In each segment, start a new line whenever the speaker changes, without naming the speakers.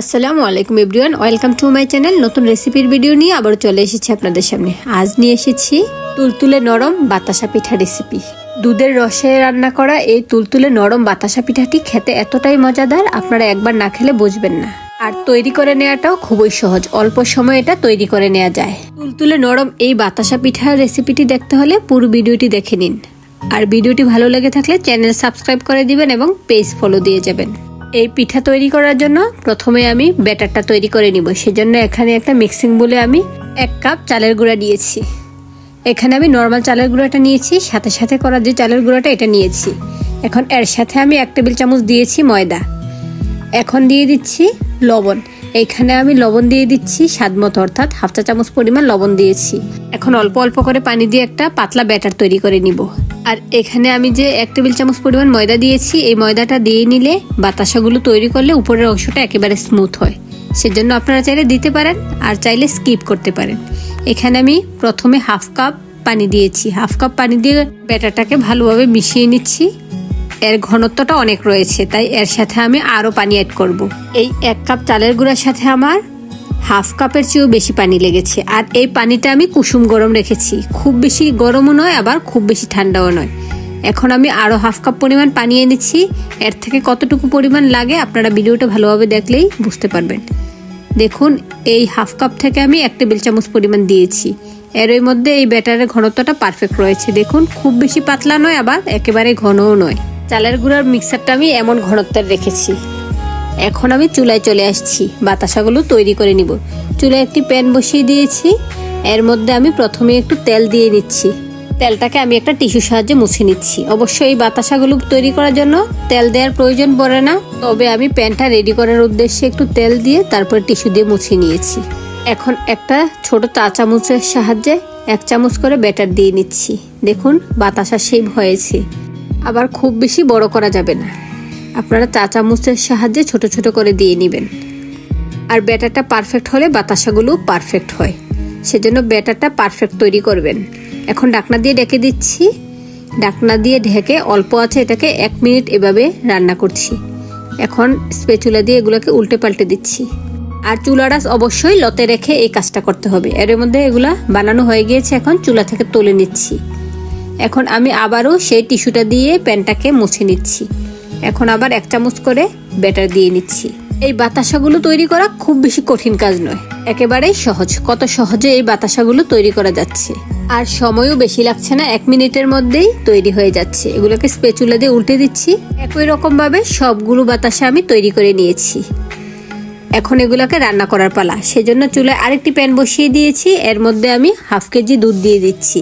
আসসালামু আলাইকুম everyone, welcome to my channel. নতুন রেসিপির ভিডিও নিয়ে আবার চলে এসেছি আপনাদের সামনে। আজ নিয়ে এসেছি তুলতুলে নরম বাতাসা পিঠা রেসিপি। দুধের রসে রান্না করা এই তুলতুলে নরম বাতাসা পিঠাটি খেতে এতটাই মজাদার, আপনারা একবার না খেলে বুঝবেন না। আর তৈরি করে নেওয়াটাও খুবই সহজ, অল্প সময় এটা তৈরি করে নেওয়া যায়। তুলতুলে নরম এই বাতাসা পিঠার রেসিপিটি দেখতে হলে পুরো ভিডিওটি দেখে নিন। আর ভিডিওটি ভালো লেগে থাকলে চ্যানেল সাবস্ক্রাইব করে দিবেন এবং পেজ ফলো দিয়ে যাবেন। এই পিঠা তৈরি করার জন্য প্রথমে আমি ব্যাটারটা তৈরি করে নিব। সেজন্য এখানে একটা মিক্সিং বলে আমি 1 কাপ চালের গুঁড়া নিয়েছি। এখানে আমি নর্মাল চালের গুঁড়াটা নিয়েছি, সাথে সাথে করা যে চালের গুঁড়াটা এটা নিয়েছি। এখন এর সাথে আমি 1 টেবিল চামচ দিয়েছি ময়দা। এখন দিয়ে দিচ্ছি লবণ। এইখানে আমি লবণ দিয়ে দিচ্ছি স্বাদ মতো, অর্থাৎ 1/2 চা চামচ পরিমাণ লবণ দিয়েছি। এখন অল্প অল্প করে পানি দিয়ে একটা পাতলা ব্যাটার তৈরি করে নিব। আর এখানে আমি যে 1 টেবিল চামচ পরিমাণ ময়দা দিয়েছি, এই ময়দাটা দিয়ে নিলে বাতাসাগুলো তৈরি করলে উপরের অংশটা একেবারে স্মুথ হয়। সেজন্য আপনারা চাইলে দিতে পারেন আর চাইলে স্কিপ করতে পারেন। এখানে আমি প্রথমে 1/2 কাপ পানি দিয়েছি। 1/2 কাপ পানি দিয়ে ব্যাটারটাকে ভালোভাবে মিশিয়ে নিচ্ছি। এর ঘনত্বটা অনেক রয়েছে, তাই এর সাথে আমি আরো পানি অ্যাড করব। এই 1 কাপ চালের গুঁড়ার সাথে আমার 1/2 কাপের চেয়েও বেশি পানি লেগেছে। আর এই পানিটা আমি কুসুম গরম রেখেছি, খুব বেশি গরমও নয় আবার খুব বেশি ঠান্ডাও নয়। এখন আমি আরো 1/2 কাপ পরিমাণ পানি এনেছি। এর থেকে কতটুকু পরিমাণ লাগে আপনারা ভিডিওটা ভালোভাবে দেখলেই বুঝতে পারবেন। দেখুন, এই 1/2 কাপ থেকে আমি 1 টেবিল চামচ পরিমাণ দিয়েছি। এর মধ্যে এই ব্যাটারের ঘনত্বটা পারফেক্ট রয়েছে। দেখুন, খুব বেশি পাতলা নয় আবার একেবারে ঘনও নয়। চালের গুঁড়ার মিক্সারটা আমি এমন ঘনত্বের রেখেছি। এখন আমি চুলায় চলে আসছি, বাতাসাগুলো তৈরি করে নিব। চুলায় একটি প্যান বসিয়ে দিয়েছি। এর মধ্যে আমি প্রথমে একটু তেল দিয়ে নিচ্ছি। তেলটাকে আমি একটা টিস্যুর সাহায্যে মুছে নিচ্ছি। অবশ্যই এই বাতাসাগুলো তৈরি করার জন্য তেল দেওয়ার প্রয়োজন পড়ে না, তবে আমি প্যানটা রেডি করার উদ্দেশ্যে একটু তেল দিয়ে তারপর টিস্যু দিয়ে মুছে নিয়েছি। এখন একটা ছোট চা চামচের সাহায্যে 1 চামচ করে ব্যাটার দিয়ে নিচ্ছি। দেখুন, বাতাসা শেপ হয়েছে। আবার খুব বেশি বড় করা যাবে না, আপনারা চা চামচের সাহায্যে ছোট ছোট করে দিয়ে নেবেন। আর ব্যাটারটা পারফেক্ট হলে বাতাসাগুলো পারফেক্ট হয়, সেজন্য ব্যাটারটা পারফেক্ট তৈরি করবেন। এখন ঢাকনা দিয়ে ঢেকে দিচ্ছি। ঢাকনা দিয়ে ঢেকে অল্প আছে এটাকে 1 মিনিট এভাবে রান্না করছি। এখন স্প্যাচুলা দিয়ে এগুলোকে উল্টে পাল্টে দিচ্ছি। আর চুলাটা অবশ্যই লতে রেখে এই কাজটা করতে হবে। এর মধ্যে এগুলা বানানো হয়ে গিয়েছে, এখন চুলা থেকে তুলে নিচ্ছি। এখন আমি আবারও সেই টিস্যুটা দিয়ে প্যানটাকে মুছে নিচ্ছি। এখন আবার 1 চামচ করে ব্যাটার দিয়ে নিচ্ছি। এই বাতাসাগুলো তৈরি করা খুব বেশি কঠিন কাজ নয়, একেবারেই সহজ। কত সহজে এই বাতাসাগুলো তৈরি করা যাচ্ছে, আর সময়ও বেশি লাগছে না, 1 মিনিটের মধ্যেই তৈরি হয়ে যাচ্ছে। এগুলোকে স্প্যাচুলা দিয়ে উল্টে দিচ্ছি। একই রকম ভাবে সবগুলো বাতাসা আমি তৈরি করে নিয়েছি। এখন এগুলোকে রান্না করার পালা। সেজন্য চুলায় আরেকটি প্যান বসিয়ে দিয়েছি। এর মধ্যে আমি 1/2 কেজি দুধ দিয়ে দিচ্ছি।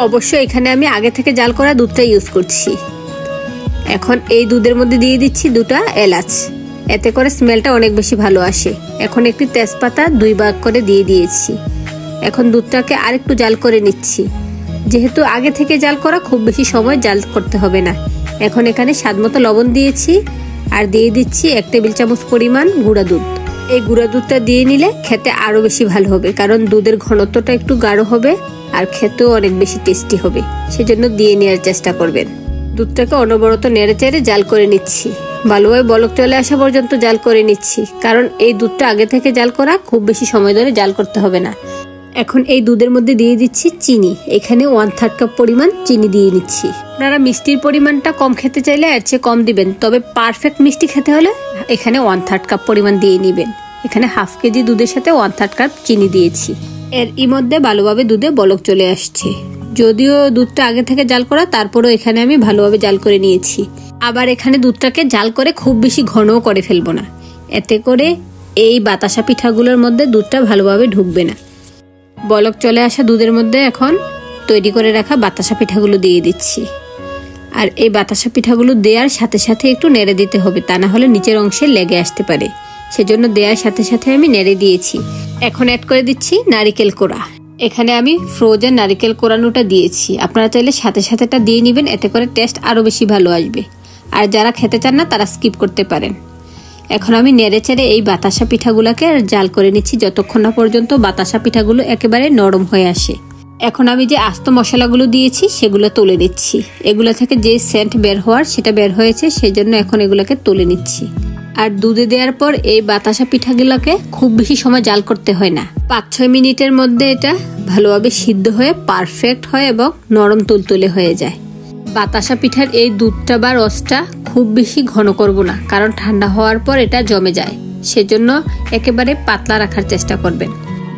অবশ্যই এখানে আমি আগে থেকে জাল করা দুধটা ইউজ করছি। এখন এই দুধের মধ্যে দিয়ে দিচ্ছি 2টা এলাচ, এতে করে স্মেলটা অনেক বেশি ভালো আসে। এখন একটি তেজপাতা 2 ভাগ করে দিয়ে দিয়েছি। এখন দুধটাকে আরেকটু জাল করে নিচ্ছি। যেহেতু আগে থেকে জাল করা, খুব বেশি সময় জাল করতে হবে না। এখন এখানে স্বাদমতো লবণ দিয়েছি আর দিয়ে দিচ্ছি 1 টেবিল চামচ পরিমাণ গুঁড়া দুধ। এই গুঁড়া দুধটা দিয়ে নিলে খেতে আরো বেশি ভালো হবে, কারণ দুধের ঘনত্বটা একটু গাঢ় হবে আর খেতেও অনেক বেশি টেস্টি হবে। সেজন্য দিয়ে নেওয়ার চেষ্টা করবেন। দুধটাকে অনবরত নেড়ে চেড়ে জাল করে নিচ্ছি। ভালোভাবে বলক চলে আসা পর্যন্ত জাল করে নিচ্ছি, কারণ এই দুধটা আগে থেকে জাল করা, খুব বেশি সময় ধরে জাল করতে হবে না। এখন এই দুধের মধ্যে দিয়ে দিচ্ছি চিনি। এখানে 1/3 কাপ পরিমাণ চিনি দিয়ে নিচ্ছি। আপনারা মিষ্টির পরিমাণটা কম খেতে চাইলে এর চেয়ে কম দিবেন, তবে পারফেক্ট মিষ্টি খেতে হলে এখানে 1/3 কাপ পরিমাণ দিয়ে নিবেন। এখানে 1/2 কেজি দুধের সাথে 1/3 কাপ চিনি দিয়েছি। এর মধ্যে ভালোভাবে দুধে বলক চলে আসছে। যদিও দুধটা আগে থেকে জাল করা, তারপরও এখানে আমি ভালোভাবে জাল করে নিয়েছি। আবার এখানে দুধটাকে জাল করে খুব বেশি ঘনও করে ফেলবো না, এতে করে এই বাতাসা পিঠাগুলোর মধ্যে দুধটা ভালোভাবে ঢুকবে না। বলক চলে আসা দুধের মধ্যে এখন তৈরি করে রাখা বাতাসা পিঠাগুলো দিয়ে দিচ্ছি। আর এই বাতাসা পিঠাগুলো দেওয়ার সাথে সাথে একটু নেড়ে দিতে হবে, তা না হলে নিচের অংশে লেগে আসতে পারে। সেজন্য দেওয়ার সাথে সাথে আমি নেড়ে দিয়েছি। এখন অ্যাড করে দিচ্ছি নারিকেল কোড়া। এখানে আমি ফ্রোজেন নারিকেল কোড়ানোটা দিয়েছি। আপনারা চাইলে সাথে সাথেটা দিয়ে নেবেন, এতে করে টেস্ট আরো বেশি ভালো আসবে। আর যারা খেতে চান না তারা স্কিপ করতে পারেন। এখন আমি নেড়ে চেড়ে এই বাতাসা পিঠাগুলোকে জাল করে নিচ্ছি, যতক্ষণ না পর্যন্ত বাতাসা পিঠাগুলো একেবারে নরম হয়ে আসে। এখন আমি যে আস্ত মশলাগুলো দিয়েছি সেগুলো তুলে নিচ্ছি। এগুলো থেকে যে সেন্ট বের হওয়ার সেটা বের হয়েছে, সেজন্য এখন এগুলোকে তুলে নিচ্ছি। আর দুধে দেওয়ার পর এই বাতাসা পিঠাগুলোকে খুব বেশি সময় জাল করতে হয় না, 5-6 মিনিটের মধ্যে এটা ভালোভাবে সিদ্ধ হয়ে পারফেক্ট হয় এবং নরম তুলতুলে হয়ে যায়। বাতাসা পিঠার এই দুধটা বা রসটা খুব বেশি ঘন করব না, কারণ ঠান্ডা হওয়ার পর এটা জমে যায়, সেজন্য একেবারে পাতলা রাখার চেষ্টা করবেন।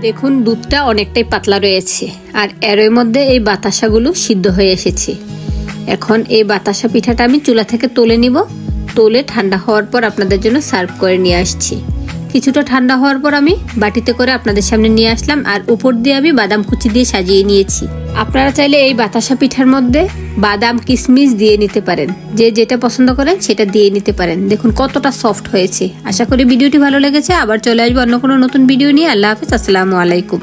দেখুন দুধটা অনেকটাই পাতলা রয়েছে আর এর মধ্যে এই বাতাসাগুলো সিদ্ধ হয়ে এসেছে। এখন এই বাতাসা পিঠাটা আমি চুলা থেকে তুলে নিব, তুলে ঠান্ডা হওয়ার পর আপনাদের জন্য সার্ভ করে নিয়ে আসছি। কিছুটা ঠান্ডা হওয়ার পর আমি বাটিতে করে আপনাদের সামনে নিয়ে আসলাম আর উপর দিয়ে আমি বাদাম কুচি দিয়ে সাজিয়ে নিয়েছি। আপনারা চাইলে এই বাতাসা পিঠার মধ্যে বাদাম কিশমিশ দিয়ে নিতে পারেন, যে যেটা পছন্দ করেন সেটা দিয়ে নিতে পারেন। দেখুন কতটা সফট হয়েছে। আশা করি ভিডিওটি ভালো লেগেছে। আবার চলে আসবো অন্য কোনো নতুন ভিডিও নিয়ে। আল্লাহ হাফেজ, আসসালামু আলাইকুম।